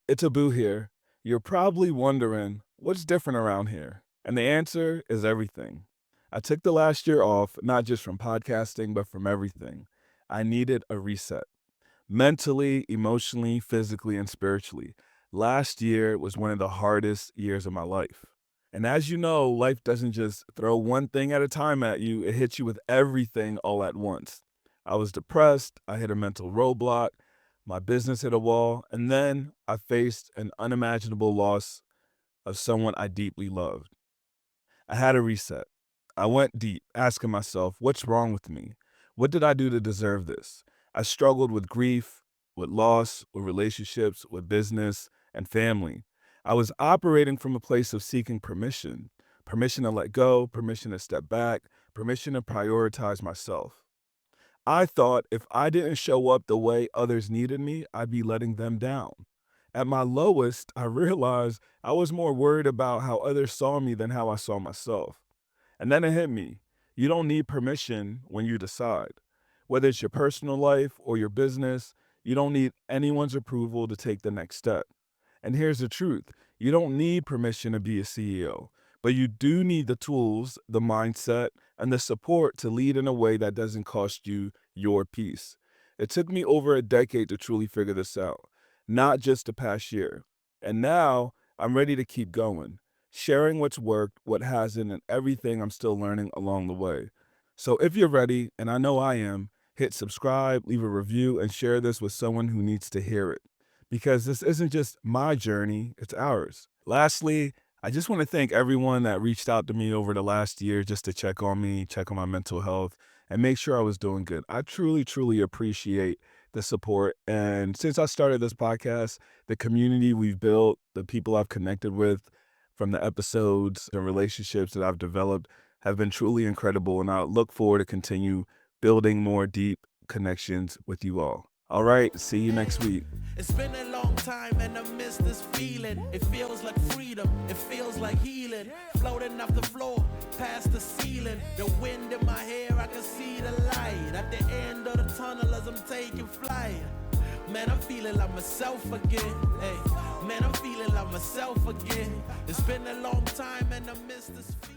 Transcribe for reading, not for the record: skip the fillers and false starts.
It's Abu here. You're probably wondering, what's different around here? And the answer is everything. I took the last year off, not just from podcasting, but from everything. I needed a reset mentally, emotionally, physically, and spiritually. Last year was one of the hardest years of my life. And as you know, life doesn't just throw one thing at a time at you, it hits you with everything all at once. I was depressed, I hit a mental roadblock, my business hit a wall, and then I faced an unimaginable loss of someone I deeply loved. I had a reset. I went deep, asking myself, what's wrong with me? What did I do to deserve this? I struggled with grief, with loss, with relationships, with business, and family. I was operating from a place of seeking permission to let go, permission to step back, permission to prioritize myself. I thought if I didn't show up the way others needed me, I'd be letting them down. At my lowest, I realized I was more worried about how others saw me than how I saw myself. And then it hit me. You don't need permission when you decide. Whether it's your personal life or your business, you don't need anyone's approval to take the next step. And here's the truth, you don't need permission to be a CEO, but you do need the tools, the mindset, and the support to lead in a way that doesn't cost you your peace. It took me over a decade to truly figure this out, not just the past year. And now I'm ready to keep going, sharing what's worked, what hasn't, and everything I'm still learning along the way. So if you're ready, and I know I am, hit subscribe, leave a review, and share this with someone who needs to hear it. Because this isn't just my journey, it's ours. Lastly, I just want to thank everyone that reached out to me over the last year just to check on me, check on my mental health, and make sure I was doing good. I truly, truly appreciate the support. And since I started this podcast, the community we've built, the people I've connected with from the episodes and relationships that I've developed have been truly incredible. And I look forward to continue building more deep connections with you all. All right, see you next week. It's been a long time and I miss this feeling. It feels like freedom, it feels like healing. Floating off the floor, past the ceiling. The wind in my hair, I can see the light at the end of the tunnel as I'm taking flight. Man, I'm feeling like myself again. Hey, man, I'm feeling like myself again. It's been a long time and I miss this feeling.